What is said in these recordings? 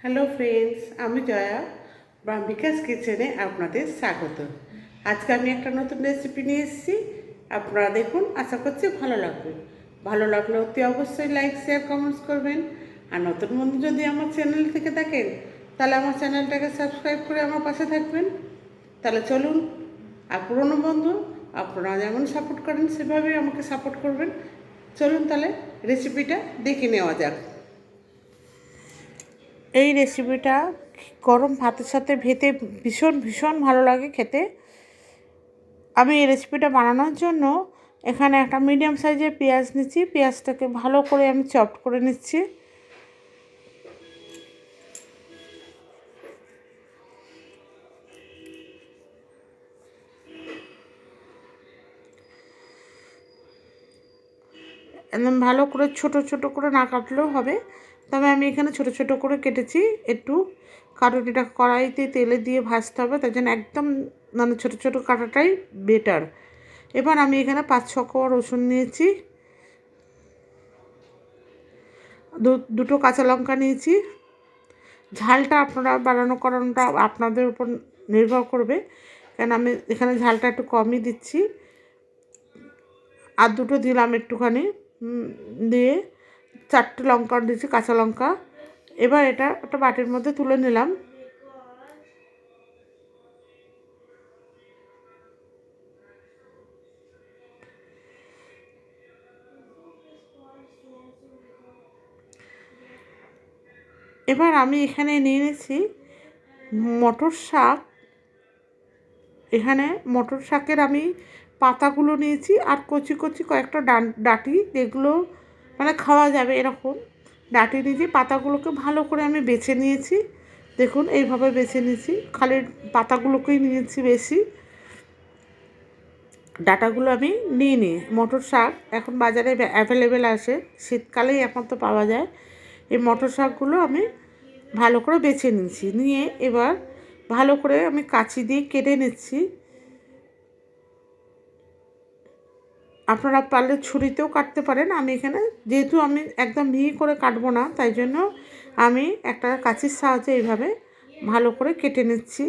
Hello friends, আমি জয়া বিকাশ কিচেনে আপনাদের স্বাগত। আজকে আমি একটা নতুন রেসিপি নিয়ে এসেছি। আপনারা দেখুন, আশা করছি ভালো লাগবে। ভালো লাগলে অতি অবশ্যই লাইক, শেয়ার, কমেন্টস করবেন। আর নতুন বন্ধু যদি আমার চ্যানেল থেকে থাকেন, তাহলে আমার চ্যানেলটাকে সাবস্ক্রাইব করে আমার পাশে থাকবেন। তাহলে চলুন, আর পুরনো বন্ধু আপনারা যেমন সাপোর্ট করেন সেভাবেই আমাকে সাপোর্ট করবেন। চলুন তাহলে রেসিপিটা দেখে নেওয়া যাক। এই রেসিপিটা গরম ভাতের সাথে ভেতে ভীষণ ভীষণ ভালো লাগে খেতে। আমি এই রেসিপিটা বানানোর জন্য এখানে একটা মিডিয়াম সাইজের পেঁয়াজ নিচ্ছি। পেঁয়াজটাকে ভালো করে আমি চপড করে নিচ্ছি। একদম ভালো করে ছোট ছোট করে না কাটলেও হবে, তবে আমি এখানে ছোট ছোট করে কেটেছি। একটু কারণ এটা কড়াইতে তেলে দিয়ে ভাজতে হবে, তাই জন্য একদম মানে ছোটো ছোটো কাটাটাই বেটার। এবার আমি এখানে 5-6 কোয়া রসুন নিয়েছি, দুটো কাঁচা লঙ্কা নিয়েছি। ঝালটা আপনারা বাড়ানো করানোটা আপনাদের উপর নির্ভর করবে, কেন আমি এখানে ঝালটা একটু কমই দিচ্ছি। আর দুটো দিলাম একটুখানি, দিয়ে 4টে লঙ্কা দিয়েছি, কাঁচা লঙ্কা। এবার এটা একটা বাটির মধ্যে তুলে নিলাম। এবার আমি এখানে নিয়ে নিয়েছি মটর শাক। এখানে মটর শাকের আমি পাতাগুলো নিয়েছি, আর কচি কচি কয়েকটা ডাঁটি, যেগুলো মানে খাওয়া যাবে এরকম ডাঁটি নিয়েছি। পাতাগুলোকে ভালো করে আমি বেছে নিয়েছি। দেখুন এইভাবে বেছে নিয়েছি, খালি পাতাগুলোকেই নিয়েছি বেশি, ডাঁটাগুলো আমি নিইনি। মটর শাক এখন বাজারে অ্যাভেলেবেল আসে, শীতকালেই একমাত্র পাওয়া যায়। এই মটর শাকগুলো আমি ভালো করে বেছে নিয়েছি, নিয়ে এবার ভালো করে আমি কাঁচি দিয়ে কেটে নিচ্ছি। আপনারা পারলে ছুরিতেও কাটতে পারেন। আমি এখানে যেহেতু আমি একদম মিহি করে কাটবো না, তাই জন্য আমি একটা কাঁচির সাহায্যে এইভাবে ভালো করে কেটে নিচ্ছি।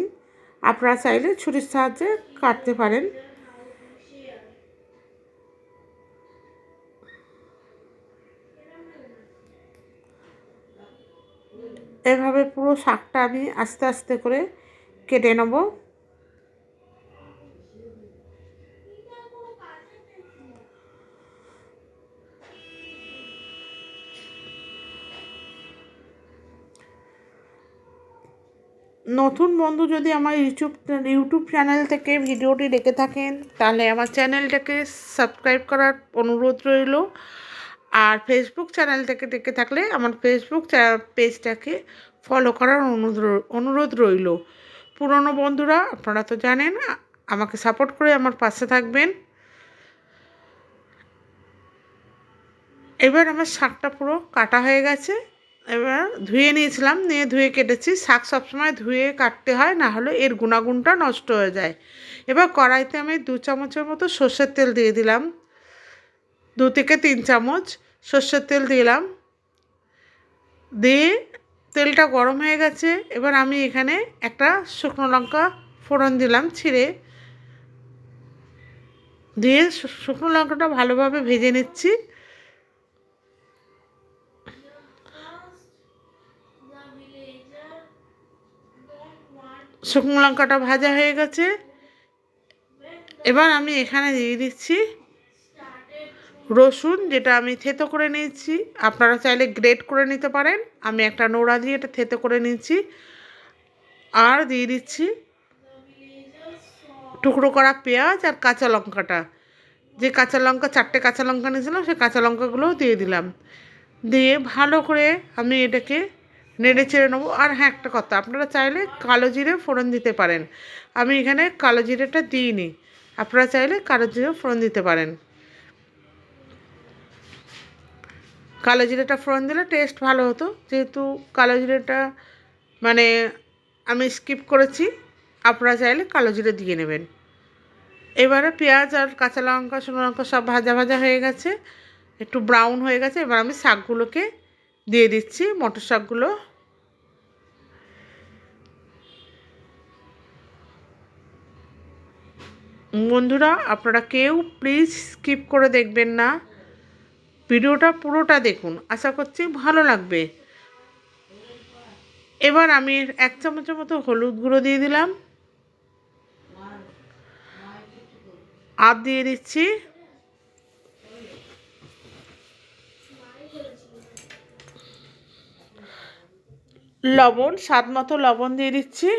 আপনারা চাইলে ছুরির সাহায্যে কাটতে পারেন। এভাবে পুরো শাকটা আমি আস্তে আস্তে করে কেটে নেব। নতুন বন্ধু যদি আমার ইউটিউব চ্যানেল থেকে ভিডিওটি দেখে থাকেন, তাহলে আমার চ্যানেলটাকে সাবস্ক্রাইব করার অনুরোধ রইল। আর ফেসবুক চ্যানেল থেকে দেখে থাকলে আমার ফেসবুক পেজটাকে ফলো করার অনুরোধ রইল। পুরনো বন্ধুরা আপনারা তো জানেন, আমাকে সাপোর্ট করে আমার পাশে থাকবেন। এবার আমার শাকটা পুরো কাটা হয়ে গেছে। এবার ধুয়ে নিয়েছিলাম, নিয়ে ধুয়ে কেটেছি। শাক সবসময় ধুয়ে কাটতে হয়, না হলে এর গুণাগুণটা নষ্ট হয়ে যায়। এবার কড়াইতে আমি 2 চামচের মতো সর্ষের তেল দিয়ে দিলাম। 2 থেকে 3 চামচ সর্ষের তেল দিলাম। দিয়ে তেলটা গরম হয়ে গেছে। এবার আমি এখানে একটা শুকনো লঙ্কা ফোড়ন দিলাম ছিঁড়ে, দিয়ে শুকনো লঙ্কাটা ভালোভাবে ভেজে নিচ্ছি। শুকনো লঙ্কাটা ভাজা হয়ে গেছে। এবার আমি এখানে দিয়ে দিচ্ছি রসুন, যেটা আমি থেতো করে নিয়েছি। আপনারা চাইলে গ্রেট করে নিতে পারেন, আমি একটা নোড়া দিয়ে এটা থেতো করে নিয়েছি। আর দিয়ে দিচ্ছি টুকরো করা পেঁয়াজ আর কাঁচা লঙ্কাটা। যে কাঁচা লঙ্কা 4টে কাঁচা লঙ্কা নিয়েছিলাম, সেই কাঁচা লঙ্কাগুলোও দিয়ে দিলাম। দিয়ে ভালো করে আমি এটাকে নেড়ে চেড়ে নেবো। আর হ্যাঁ, একটা কথা, আপনারা চাইলে কালো জিরে ফোড়ন দিতে পারেন। আমি এখানে কালো জিরেটা দিইনি, আপনারা চাইলে কালো জিরে ফোড়ন দিতে পারেন। কালো জিরেটা ফোড়ন দিলে টেস্ট ভালো হতো, যেহেতু কালো জিরেটা মানে আমি স্কিপ করেছি, আপনারা চাইলে কালো জিরে দিয়ে নেবেন। এবারে পেঁয়াজ আর কাঁচা লঙ্কা, শুকনো লঙ্কা সব ভাজা ভাজা হয়ে গেছে, একটু ব্রাউন হয়ে গেছে। এবার আমি শাকগুলোকে দিয়ে দিচ্ছি, মটর শাকগুলো। বন্ধুরা, আপনারা কেউ প্লিজ স্কিপ করে দেখবেন না, ভিডিওটা পুরোটা দেখুন, আশা করছি ভালো লাগবে। এবার আমি 1 চামচের মতো হলুদ গুঁড়ো দিয়ে দিলাম, আর দিয়ে দিচ্ছি লবণ, স্বাদ মতো লবণ দিয়ে দিচ্ছি।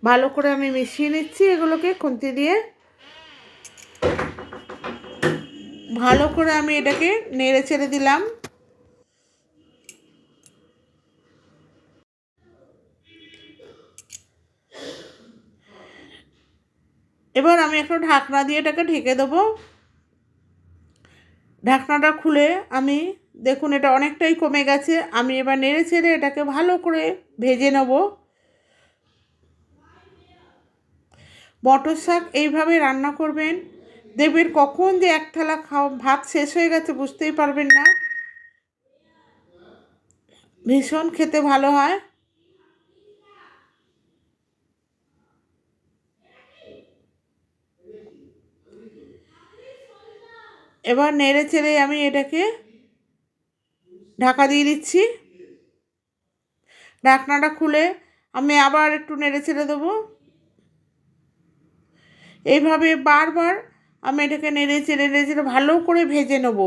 ভালো করে আমি মিশিয়ে নিচ্ছি এগুলোকে খুন্তি দিয়ে। ভালো করে আমি এটাকে নেড়ে চেড়ে দিলাম। এবার আমি একটা ঢাকনা দিয়ে এটাকে ঢেকে দেবো। ঢাকনাটা খুলে আমি দেখুন এটা অনেকটাই কমে গেছে। আমি এবার নেড়ে চেড়ে এটাকে ভালো করে ভেজে নেব। মটর শাক এইভাবে রান্না করবেন, দেখবেন কখন যে এক থালা ভাত শেষ হয়ে গেছে বুঝতেই পারবেন না। ভীষণ খেতে ভালো হয়। এবার নেড়ে চেড়ে আমি এটাকে ঢাকা দিয়ে দিচ্ছি। ঢাকনাটা খুলে আমি আবার একটু নেড়ে চেড়ে দেবো। এইভাবে বারবার আমি এটাকে নেড়ে চেড়ে ভালো করে ভেজে নেব।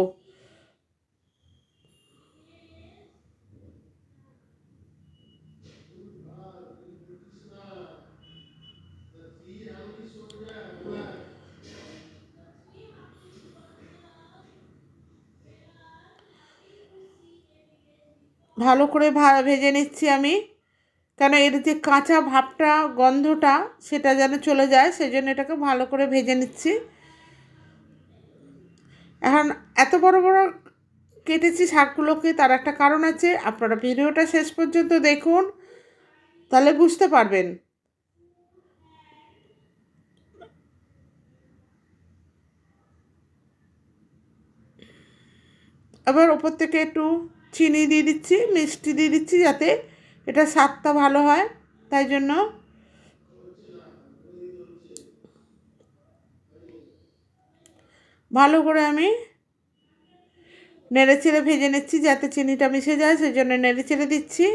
ভালো করে ভেজে নিচ্ছি আমি, কেন এর যে কাঁচা ভাবটা গন্ধটা সেটা যেন চলে যায়, সেই জন্য এটাকে ভালো করে ভেজে নিচ্ছি। এখন এত বড় বড় কেটেছি শাকগুলোকে, তার একটা কারণ আছে, আপনারা ভিডিওটা শেষ পর্যন্ত দেখুন, তাহলে বুঝতে পারবেন। আবার ওপর থেকে একটু চিনি দিয়ে দিচ্ছি, মিষ্টি দিয়ে দিচ্ছি, যাতে এটা স্বাদটা ভালো হয়, তাই জন্য। ভালো করে আমি নেড়ে চেড়ে ভেজে নিচ্ছি যাতে চিনিটা মিশে যায়, সেই জন্য নেড়ে চেড়ে দিচ্ছি।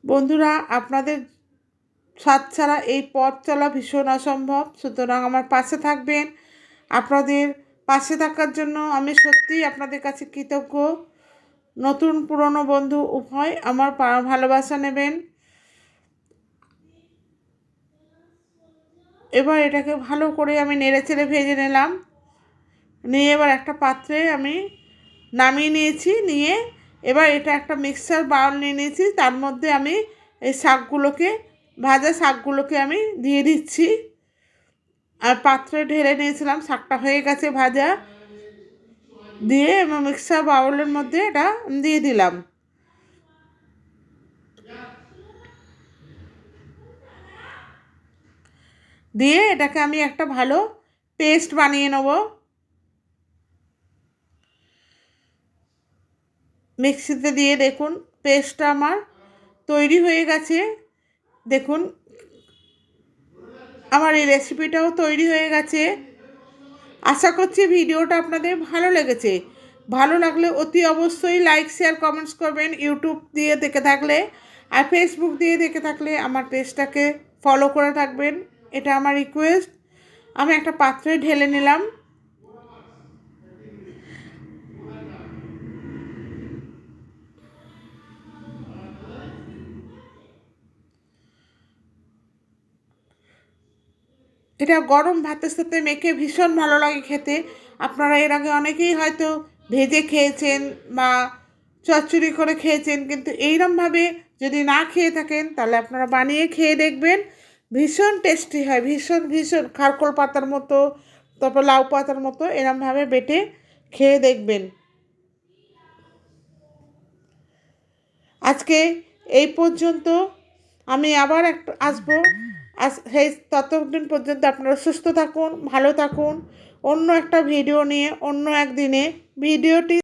বন্ধুরা, আপনাদের সাথ ছাড়া এই পথ চলা ভীষণ অসম্ভব, সুতরাং আমার পাশে থাকবেন। আপনাদের পাশে থাকার জন্য আমি সত্যিই আপনাদের কাছে কৃতজ্ঞ। নতুন পুরনো বন্ধু উভয় আমার ভালোবাসা নেবেন। এবার এটাকে ভালো করে আমি নেড়ে চেড়ে ভেজে নিলাম। নিয়ে এবার একটা পাত্রে আমি নামিয়ে নিয়েছি। নিয়ে এবার এটা একটা মিক্সার বাউল নিয়ে নিয়েছি, তার মধ্যে আমি এই শাকগুলোকে, ভাজা শাকগুলোকে আমি দিয়ে দিচ্ছি। আর পাত্রে ঢেলে নিয়েছিলাম, শাকটা হয়ে গেছে ভাজা। দিয়ে এবং মিক্সার বাউলের মধ্যে এটা দিয়ে দিলাম। দিয়ে এটাকে আমি একটা ভালো পেস্ট বানিয়ে নেব। মিক্সিতে দিয়ে দেখুন পেস্টটা আমার তৈরি হয়ে গেছে। দেখুন আমার এই রেসিপিটাও তৈরি হয়ে গেছে। আশা করছি ভিডিওটা আপনাদের ভালো লেগেছে। ভালো লাগলে অতি অবশ্যই লাইক শেয়ার কমেন্টস করবেন ইউটিউব দিয়ে দেখে থাকলে। আর ফেসবুক দিয়ে দেখে থাকলে আমার পেজটাকে ফলো করে থাকবেন, এটা আমার রিকোয়েস্ট। আমি একটা পাত্রে ঢেলে নিলাম। এটা গরম ভাতের সাথে মেখে ভীষণ ভালো লাগে খেতে। আপনারা এর আগে অনেকেই হয়তো ভেজে খেয়েছেন বা চচ্চড়ি করে খেয়েছেন, কিন্তু এইরকমভাবে যদি না খেয়ে থাকেন তাহলে আপনারা বানিয়ে খেয়ে দেখবেন। ভীষণ টেস্টি হয়, ভীষণ ভীষণ খারকোল পাতার মতো, তারপর লাউ পাতার মতো এরকমভাবে বেটে খেয়ে দেখবেন। আজকে এই পর্যন্ত, আমি আবার আসবো। সেই ততদিন পর্যন্ত আপনারা সুস্থ থাকুন, ভালো থাকুন। অন্য একটা ভিডিও নিয়ে অন্য একদিনে ভিডিওটি